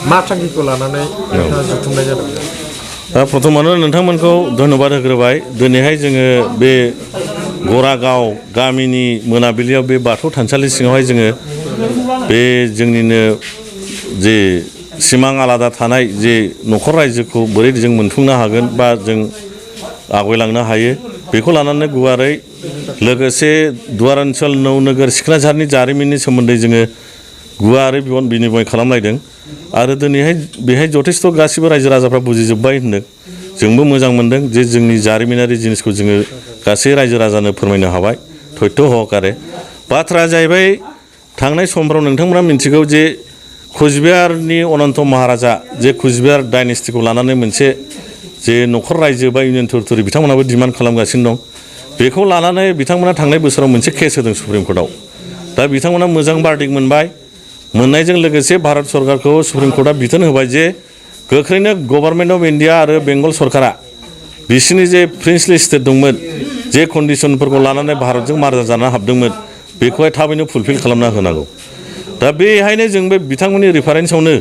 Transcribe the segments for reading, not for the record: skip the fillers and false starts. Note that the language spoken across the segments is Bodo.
मा थांखिखौ लानानै नोंथाङा जुथुमनाय जादों? प्रथमावनो नोंथांमोनखौ धन्यबाद होग्रोबाय। दिनैहाय जोङो बे गरागाव गामिनि मोनाबिलियाव बे बाथौ थानसालि सिङावहाय जोङो बे जोंनिनो जे सिमां आलादा थानाय जे न'खर रायजोखौ बोरै जों मोनफुंनो हागोन बा जों आवगायलांनो हायो बेखौ लानानै गुवारै लोगोसे दुवार ओनसोल नौनोगोर सिखनाझारनि जारिमिननि सोमोन्दै जोङो गुवारै बिबान बिनिमय खालामलायदों आरो दिनैहाय बेहाय जथेस्थ' गासिबो रायजो राजाफ्रा बुजिजोब्बाय होनदों। जोंबो मोजां मोनदों जे जोंनि जारिमिनारि जिनिसखौ जोङो गासै रायजो राजानो फोरमायनो हाबाय थयथ' हकारे। बाथ्राया जाहैबाय थांनाय समफ्राव नोंथांमोना मिन्थिगौ जे कुचबिहारनि अनन्त महाराजा जे कुचबिहार डाइनेस्टिखौ लानानै मोनसे जे न'खर रायजो बा इउनियन टेरिटरि बिथांमोनाबो डिमान्ड खालामगासिनो दं। बेखौ लानानै बिथांमोना थांनाय बोसोराव मोनसे केस होदों सुप्रिम कर्टआव। दा बिथांमोना मोजां बार्डिक्ट मोनबाय। मोननायजों लोगोसे भारत सरकारखौ सुप्रिम कर्टआ बिथोन होबाय जे गोख्रैनो गभर्नमेन्ट अफ इन्डिया आरो बेंगल सरकारा बिसिनि जे प्रिन्सलि स्टेट दंमोन जे कन्डिसनफोरखौ लानानै भारतजों मार्जार जाना हाबदोंमोन बेखौहाय थाबैनो फुलफिल खालामना होनांगौ। दा बेहायनो जों बे बिथांमोननि रेफारेन्सआवनो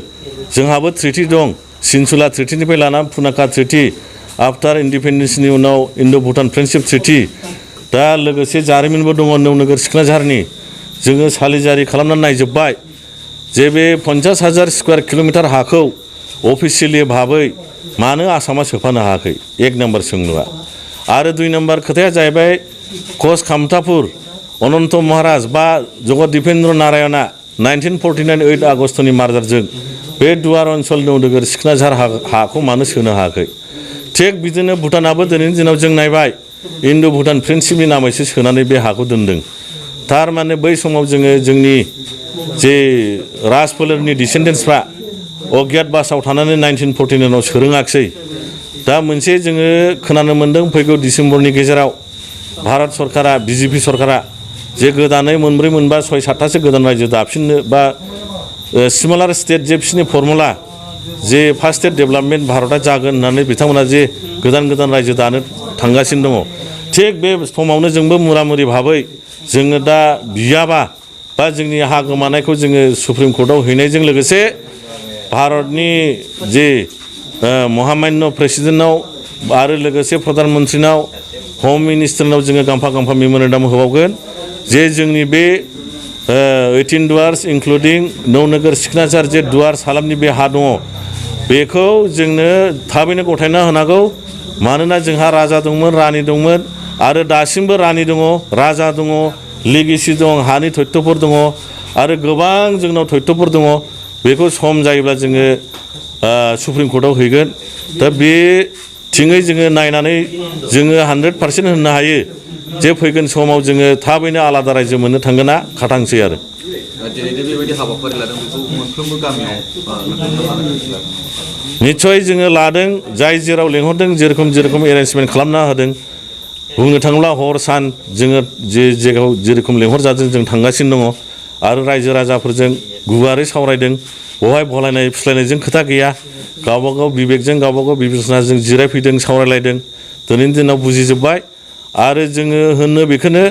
जोंहाबो ट्रिटि दं। सिनसुला ट्रिटिनिफ्राय लाना पुनाका ट्रिटि आफ्टार इन्डिपेन्डेन्सनि उनाव इन्ड' भुटान फ्रेन्डशिप ट्रिटि दा लोगोसे जारिमिनबो दङ नौनोगोर सिखनाझारनि। जोङो सालिजारि खालामनानै नायजोब्बाय जे बे 50,000 स्कुवार किल'मिटार हाखौ अफिसियेलि भाबै मानो आसामा सोफानो हायाखै एक नाम्बार सोंलुआ। आरो दुइ नाम्बार खोथाया जाहैबाय कच कामतापुर अनन्त महाराज बा जगत दिपेन्द्र नारायणआ 1949 8 आगष्टनि मार्जारजों बे दुवार ओनसोल नौनोगोर सिखनाझार हाखौ मानो सोनो हायाखै। थिग बिदिनो भुटानाबो दिनैनि दिनाव जों नायबाय इन्ड' भुटान फ्रेन्डशिपनि नामैसो सोनानै बे हाखौ दोनदों। थारमाने बै समाव जोङो जोंनि जे राजफोलेरनि डिसेन्डेन्सफ्रा अज्ञात बासाव थानानै 1949 सोरोङाखिसै। दा मोनसे जोङो खोनानो मोन्दों फैगौ डिसेम्बरनि गेजेराव भारत सरकारा बिजेपि सरकारा जे गोदानै मोनब्रै मोनबा सय सातथासो गोदान रायजो दाफिननो बा सिमिलार स्टेट जे बिसिनि फर्मुला जे फार्स्ट स्टेट डेभेलपमेन्ट भारतआ जागोन होननानै बिथांमोना जे गोदान गोदान रायजो दानो थांगासिनो दङ। थिग बे समावनो जोंबो मुरामुरि भाबै जोङो दा बियाबा बा जोंनि हा गोमानायखौ जोङो सुप्रिम कर्टआव हैनायजों लोगोसे भारतनि जे महामान्य प्रेसिडेन्टनाव आरो लोगोसे प्रधान मन्त्रिनाव हम मिनिस्टारनाव जोङो गांफा गांफा मेम'रेन्डाम होबावगोन जे जोंनि बे 18 दुवार्स इंक्लुडिं नौनोगोर सिखनाझार जे दुवार्स हालामनि बे हा दङ बेखौ जोंनो थाबैनो गथायना होनांगौ। मानोना जोंहा राजा दंमोन रानि दंमोन आरो दासिमबो रानि दङ राजा दङ लेगेसि दं हानि तथ्यफोर दङ आरो गोबां जोंनाव तथ्यफोर दङ। बेखौ सम जायोब्ला जोङो सुप्रिम कर्टआव हैगोन। दा बे थिङै जोङो नायनानै जोङो 100% होननो हायो जे फैगोन समाव जोङो थाबैनो आलादा रायजो मोननो थांगोना खाथांसै आरो। निस्सय जोङो लादों जाय जेराव लेंहरदों जेरखम एरेन्जमेन्ट खालामना होदों। बुंनो थाङोब्ला हर सान जोङो जे जायगायाव जेरखम लेंहरजादों जों थांगासिनो दङ आरो रायजो राजाफोरजों गुवारै सावरायदों। बेवहाय भलायनाय फिस्लायनायजों खोथा गैया। गावबागाव बिबेकजों गावबागाव बिबेचनाजों जिरायफैदों सावरायलायदों। दिनैनि दिनाव बुजिजोब्बाय आरो जोङो होननो बेखौनो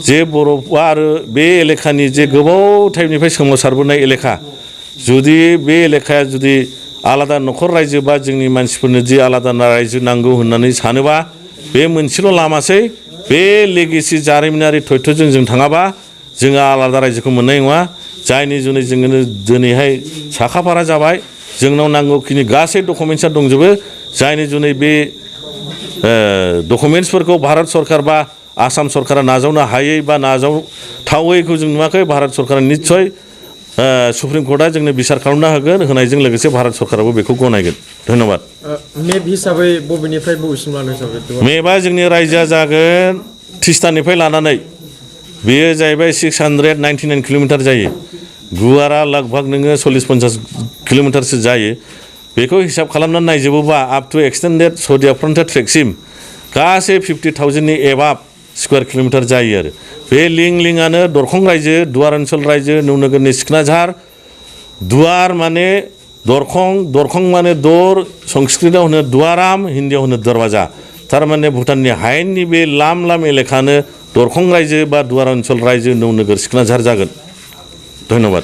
जे बर'आ आरो बे एलेखानि जे गोबाव टाइमनिफ्राय सोमावसारबोनाय एलेखा जुदि बे एलेखाया जुदि आलादा न'खर रायजो बा जोंनि मानसिफोरनो जि आलादा रायजो नांगौ होननानै सानोबा बे मोनसेल' लामासै बे लेगेसि जारिमिनारि तथ्यजों जों थाङाबा जोङो आलादा रायजोखौ मोननाय नङा। जायनि जुनै जोङो दिनैहाय साखाफारा जाबाय जोंनाव नांगौखिनि गासै डकुमेन्टसा दंजोबो जायनि जुनै बे डकुमेन्टसफोरखौ भारत सरकार बा आसाम सरकारा नाजावनो हायै बा नाजावथावैखौ जों नुवाखै। भारत सरकारा निस्सय सुप्रिम कर्टआ जोंनो बिसार खालामना होगोन होनायजों लोगोसे भारत सरकाराबो बेखौ गनायगोन। धन्यबाद। मेप हिसाबै बबेनिफ्राय बबेसिम लानो हिसाबै मेपआ जोंनि रायजोआ जागोन तिस्तानिफ्राय लानानै बेयो जाहैबाय 699 किल'मिटार जायो। गुवारा लगभग नोङो 40-50 किल'मिटारसो जायो। बेखौ हिसाब खालामनानै नायजोबोबा up to extended Sadiya frontier ट्रेकसिम गासै 50,000नि एबाब स्कुवार किल'मिटार जायो आरो बे लिंआनो दरखं रायजो दुवार ओनसोल रायजो नौनोगोरनि सिखनाझार दुवार माने दरखं माने दर संस्कृतआव होनो दुवाराम हिन्दीआव होनो दरवाजा। थारमाने भुटाननि हायेननि बे लाम एलेखानो दरखं रायजो बा दुवार ओनसोल रायजो नौनोगोर सिखनाझार जागोन। धन्यबाद।